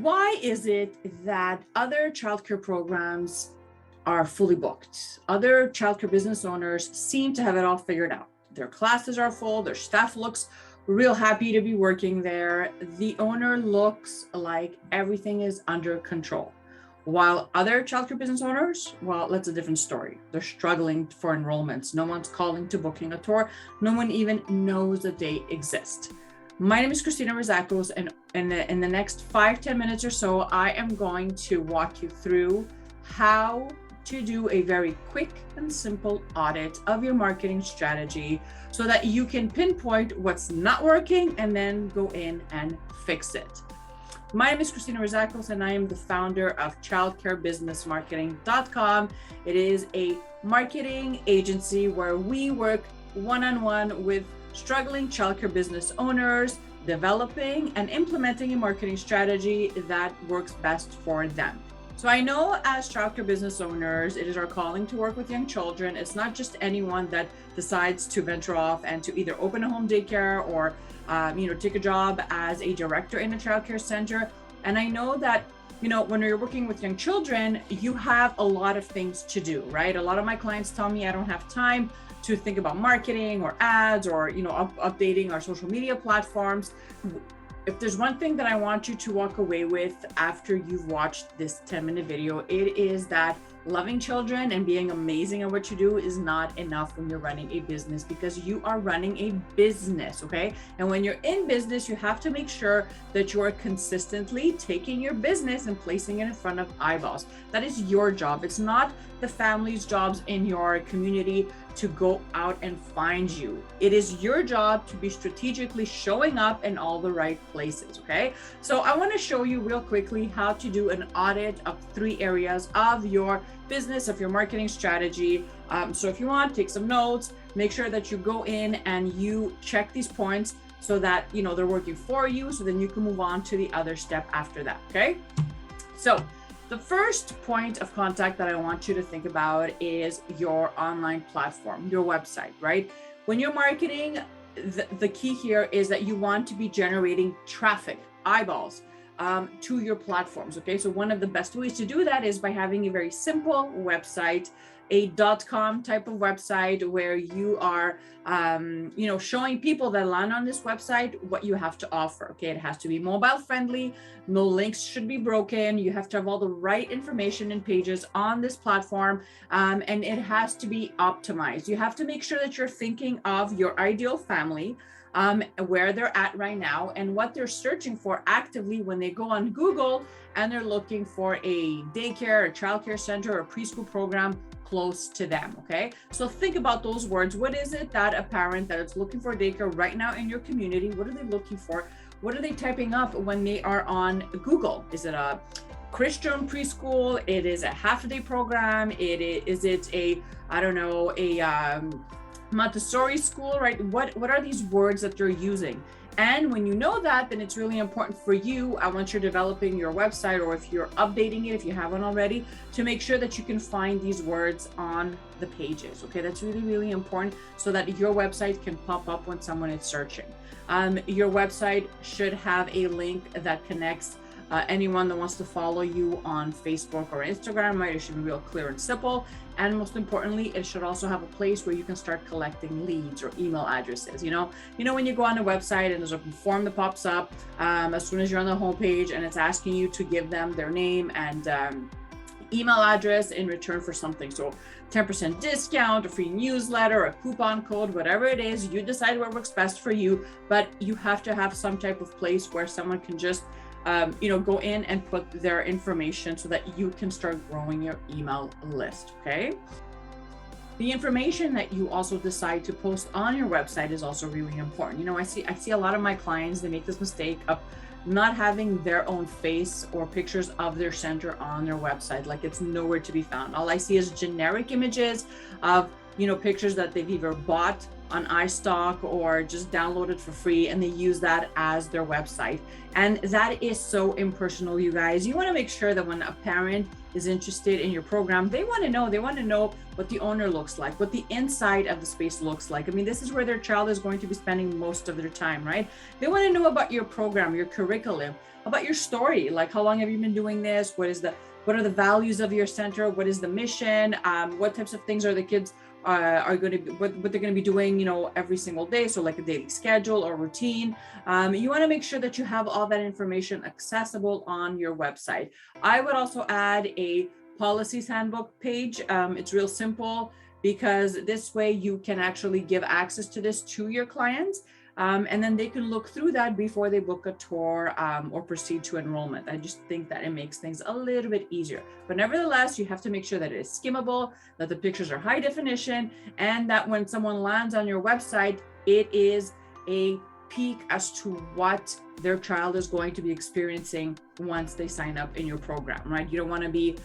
Why is it that other childcare programs are fully booked? Other childcare business owners seem to have it all figured out. Their classes are full, their staff looks real happy to be working there. The owner looks like everything is under control. While other childcare business owners, well, that's a different story. They're struggling for enrollments. No one's calling to booking a tour. No one even knows that they exist. My name is Rizakos, and in the next 5-10 minutes or so, I am going to walk you through how to do a very quick and simple audit of your marketing strategy so that you can pinpoint what's not working and then go in and fix it. My name is Rizakos, and I am the founder of childcarebusinessmarketing.com. It is a marketing agency where we work one-on-one with struggling childcare business owners, developing and implementing a marketing strategy that works best for them. So I know as childcare business owners, it is our calling to work with young children. It's not just anyone that decides to venture off and to either open a home daycare or take a job as a director in a childcare center. And I know that when you're working with young children, you have a lot of things to do, right? A lot of my clients tell me I don't have time to think about marketing or ads or updating our social media platforms. If there's one thing that I want you to walk away with after you've watched this 10-minute video, it is that loving children and being amazing at what you do is not enough when you're running a business, because you are running a business, okay? And when you're in business, you have to make sure that you are consistently taking your business and placing it in front of eyeballs. That is your job. It's not the family's jobs in your community to go out and find you. It is your job to be strategically showing up in all the right places, okay? So I want to show you real quickly how to do an audit of 3 areas of your business, of your marketing strategy. So if you want, take some notes, make sure that you go in and you check these points so that they're working for you, so then you can move on to the other step after that, okay? So the first point of contact that I want you to think about is your online platform, your website, right? When you're marketing, the key here is that you want to be generating traffic, eyeballs, to your platforms, okay? So one of the best ways to do that is by having a very simple website, a .com type of website where you are, showing people that land on this website what you have to offer, okay? It has to be mobile friendly. No links should be broken. You have to have all the right information and pages on this platform, and it has to be optimized. You have to make sure that you're thinking of your ideal family, where they're at right now and what they're searching for actively when they go on Google and they're looking for a daycare, a childcare center, or a preschool program close to them, okay? So think about those words. What is it that a parent that is looking for a daycare right now in your community, what are they looking for? What are they typing up when they are on Google? Is it a Christian preschool? It is a half-day program? Is it a Montessori school, right? What are these words that they're using? And when you know that, then it's really important for you, once you're developing your website, or if you're updating it, if you haven't already, to make sure that you can find these words on the pages, okay? That's really, really important so that your website can pop up when someone is searching. Your website should have a link that connects anyone that wants to follow you on Facebook or Instagram, right? It should be real clear and simple. And most importantly, it should also have a place where you can start collecting leads or email addresses. When you go on a website and there's a form that pops up as soon as you're on the homepage, and it's asking you to give them their name and email address in return for something. So 10% discount, a free newsletter, a coupon code, whatever it is, you decide what works best for you, but you have to have some type of place where someone can just go in and put their information so that you can start growing your email list, okay? The information that you also decide to post on your website is also really important. I see a lot of my clients, they make this mistake of not having their own face or pictures of their center on their website. Like, it's nowhere to be found. All I see is generic images of pictures that they've either bought on iStock or just download it for free, and they use that as their website. And that is so impersonal, you guys. You want to make sure that when a parent is interested in your program, they want to know what the owner looks like, what the inside of the space looks like. I mean, this is where their child is going to be spending most of their time, right? They want to know about your program, your curriculum, about your story, like how long have you been doing this? What are the values of your center? What is the mission? What types of things are the kids are going to be, what they're going to be doing, every single day. So like a daily schedule or routine. You want to make sure that you have all that information accessible on your website. I would also add a policies handbook page. It's real simple because this way you can actually give access to this to your clients. And then they can look through that before they book a tour or proceed to enrollment. I just think that it makes things a little bit easier. But nevertheless, you have to make sure that it is skimmable, that the pictures are high definition, and that when someone lands on your website, it is a peek as to what their child is going to be experiencing once they sign up in your program, right? You don't want to be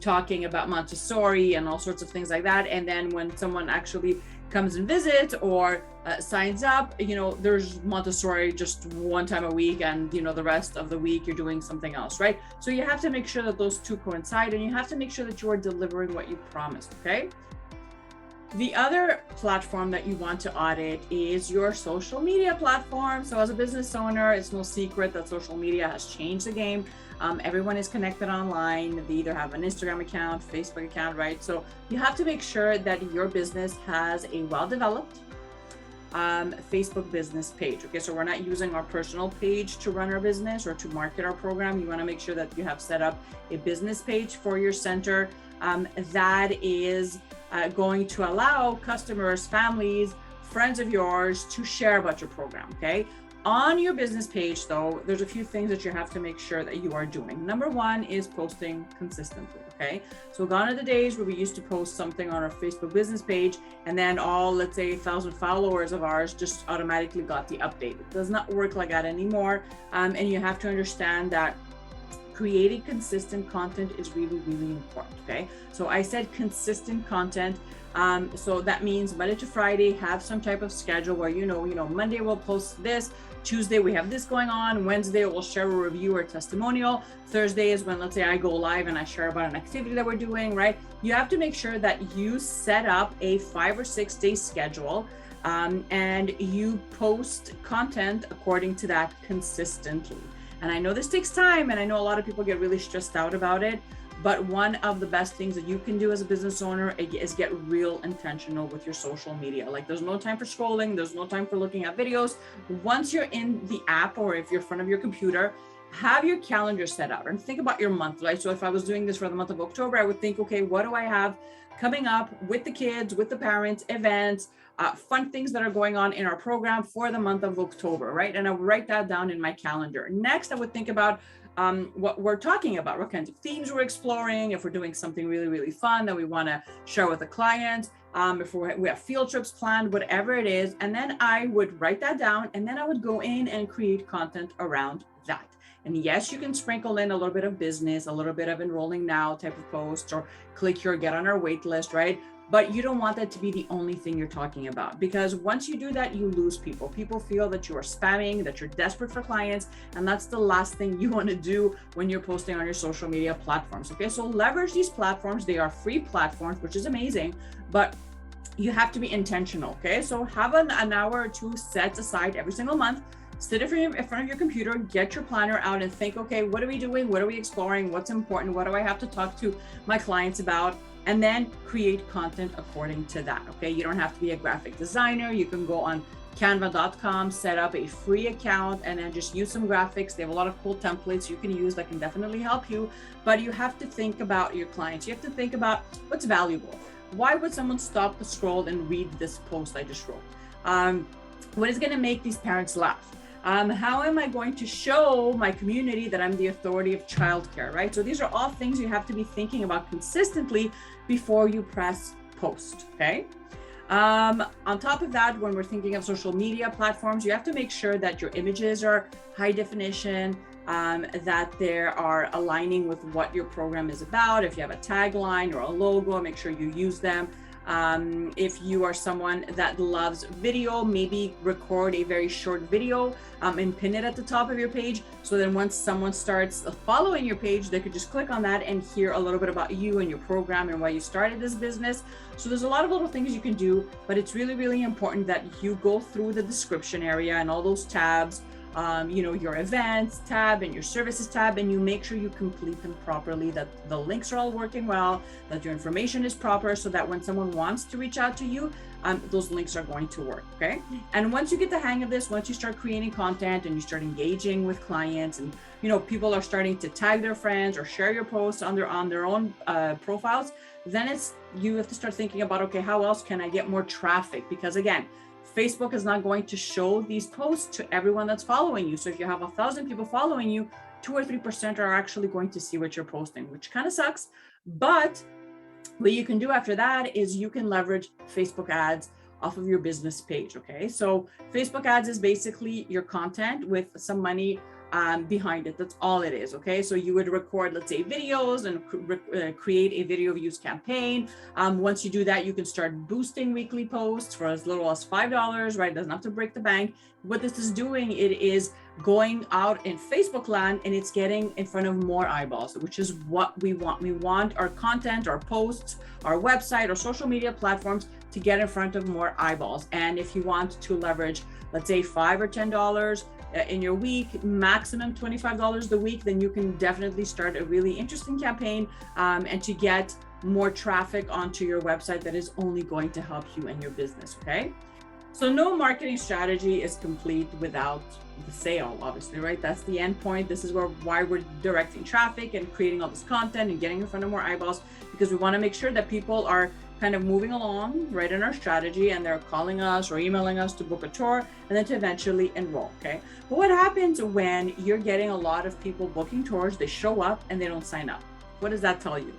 talking about Montessori and all sorts of things like that. And then when someone actually comes and visits or signs up, there's Montessori just one time a week, and the rest of the week you're doing something else, right? So you have to make sure that those two coincide, and you have to make sure that you are delivering what you promised, okay? The other platform that you want to audit is your social media platform. So as a business owner, it's no secret that social media has changed the game. Everyone is connected online. They either have an Instagram account, Facebook account, right? So you have to make sure that your business has a well-developed Facebook business page. Okay, so we're not using our personal page to run our business or to market our program. You want to make sure that you have set up a business page for your center that is going to allow customers, families, friends of yours to share about your program, okay? On your business page, though, there's a few things that you have to make sure that you are doing. Number one is posting consistently, okay? So gone are the days where we used to post something on our Facebook business page and then all, let's say, 1,000 followers of ours just automatically got the update. It does not work like that anymore. And you have to understand that creating consistent content is really, really important, okay? So I said consistent content. So that means Monday to Friday, have some type of schedule where, Monday we'll post this, Tuesday we have this going on, Wednesday we'll share a review or testimonial, Thursday is when, let's say, I go live and I share about an activity that we're doing, right? You have to make sure that you set up a 5 or 6 day schedule and you post content according to that consistently. And I know this takes time, and I know a lot of people get really stressed out about it, but one of the best things that you can do as a business owner is get real intentional with your social media. Like, there's no time for scrolling, there's no time for looking at videos. Once you're in the app, or if you're in front of your computer, have your calendar set out and think about your month, right? So if I was doing this for the month of October, I would think, okay, what do I have coming up with the kids, with the parents, events, fun things that are going on in our program for the month of October, right? And I would write that down in my calendar. Next, I would think about what we're talking about, what kinds of themes we're exploring, if we're doing something really, really fun that we want to share with the client, if we have field trips planned, whatever it is. And then I would write that down, and then I would go in and create content around that. And yes, you can sprinkle in a little bit of business, a little bit of enrolling now type of posts, or click here, get on our wait list, right? But you don't want that to be the only thing you're talking about, because once you do that, you lose people. People feel that you are spamming, that you're desperate for clients, and that's the last thing you want to do when you're posting on your social media platforms. Okay, so leverage these platforms. They are free platforms, which is amazing, but you have to be intentional. Okay, so have an hour or two set aside every single month. Sit in front of your computer, get your planner out, and think, okay, what are we doing? What are we exploring? What's important? What do I have to talk to my clients about? And then create content according to that. Okay, you don't have to be a graphic designer. You can go on canva.com, set up a free account, and then just use some graphics. They have a lot of cool templates you can use that can definitely help you. But you have to think about your clients. You have to think about what's valuable. Why would someone stop the scroll and read this post I just wrote? What is going to make these parents laugh? How am I going to show my community that I'm the authority of childcare, right? So these are all things you have to be thinking about consistently before you press post, okay? On top of that, when we're thinking of social media platforms, you have to make sure that your images are high definition, that they are aligning with what your program is about. If you have a tagline or a logo, make sure you use them. If you are someone that loves video, maybe record a very short video and pin it at the top of your page. So then once someone starts following your page, they could just click on that and hear a little bit about you and your program and why you started this business. So there's a lot of little things you can do, but it's really, really important that you go through the description area and all those tabs, your events tab and your services tab, and you make sure you complete them properly, that the links are all working well, that your information is proper, so that when someone wants to reach out to you, those links are going to work, okay? And once you get the hang of this, once you start creating content and you start engaging with clients, and people are starting to tag their friends or share your posts on their own profiles, then you have to start thinking about, okay, how else can I get more traffic? Because again, Facebook is not going to show these posts to everyone that's following you. So if you have 1,000 people following you, 2 or 3% are actually going to see what you're posting, which kind of sucks. But what you can do after that is you can leverage Facebook ads off of your business page. Okay, so Facebook ads is basically your content with some money behind it. That's all it is. Okay, so you would record, let's say, videos and create a video views campaign. Once you do that, you can start boosting weekly posts for as little as $5, right? It doesn't have to break the bank. What this is doing, it is going out in Facebook land and it's getting in front of more eyeballs, which is what we want. We want our content, our posts, our website, our social media platforms to get in front of more eyeballs. And if you want to leverage, let's say, $5 or $10 in your week, maximum $25 a week, then you can definitely start a really interesting campaign and to get more traffic onto your website that is only going to help you and your business, okay? So no marketing strategy is complete without the sale, obviously, right? That's the end point. This is why we're directing traffic and creating all this content and getting in front of more eyeballs, because we want to make sure that people are kind of moving along right in our strategy and they're calling us or emailing us to book a tour and then to eventually enroll, okay? But what happens when you're getting a lot of people booking tours, they show up and they don't sign up? What does that tell you?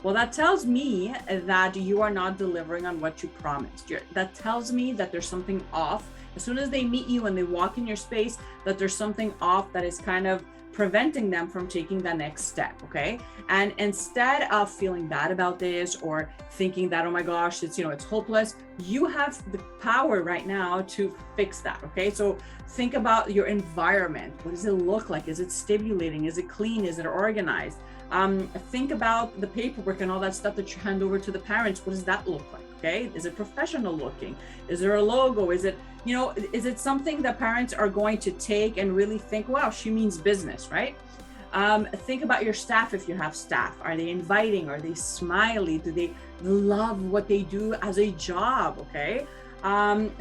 Well, that tells me that you are not delivering on what you promised. That tells me that there's something off. As soon as they meet you and they walk in your space, that there's something off that is kind of preventing them from taking the next step, okay? And instead of feeling bad about this or thinking that, oh my gosh, it's hopeless, you have the power right now to fix that, okay? So think about your environment. What does it look like? Is it stimulating? Is it clean? Is it organized? Think about the paperwork and all that stuff that you hand over to the parents. What does that look like? Okay, is it professional looking? Is there a logo? Is it, is it something that parents are going to take and really think, wow, she means business, right? Think about your staff. If you have staff, are they inviting? Are they smiley? Do they love what they do as a job? Okay.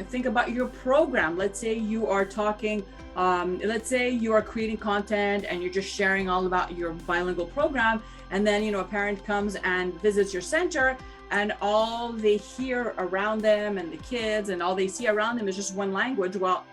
Think about your program. Let's say you are talking, let's say you are creating content and you're just sharing all about your bilingual program. And then, a parent comes and visits your center and all they hear around them and the kids and all they see around them is just one language. Well,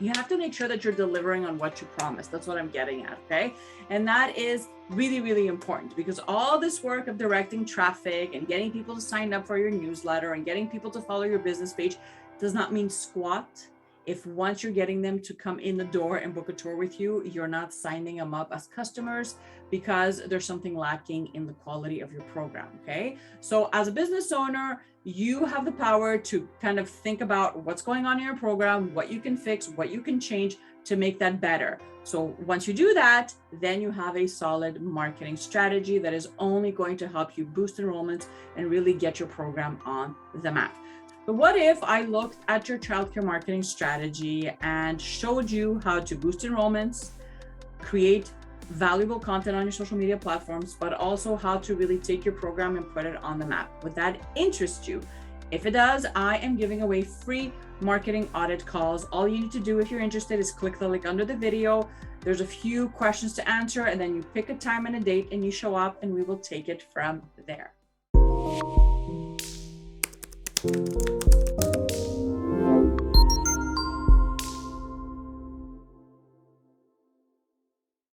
you have to make sure that you're delivering on what you promised. That's what I'm getting at, okay? And that is really, really important, because all this work of directing traffic and getting people to sign up for your newsletter and getting people to follow your business page does not mean squat if once you're getting them to come in the door and book a tour with you, you're not signing them up as customers because there's something lacking in the quality of your program, okay? So as a business owner, you have the power to kind of think about what's going on in your program, what you can fix, what you can change to make that better. So once you do that, then you have a solid marketing strategy that is only going to help you boost enrollments and really get your program on the map. But what if I looked at your childcare marketing strategy and showed you how to boost enrollments, create valuable content on your social media platforms, but also how to really take your program and put it on the map? Would that interest you? If it does, I am giving away free marketing audit calls. All you need to do if you're interested is click the link under the video. There's a few questions to answer, and then you pick a time and a date and you show up and we will take it from there.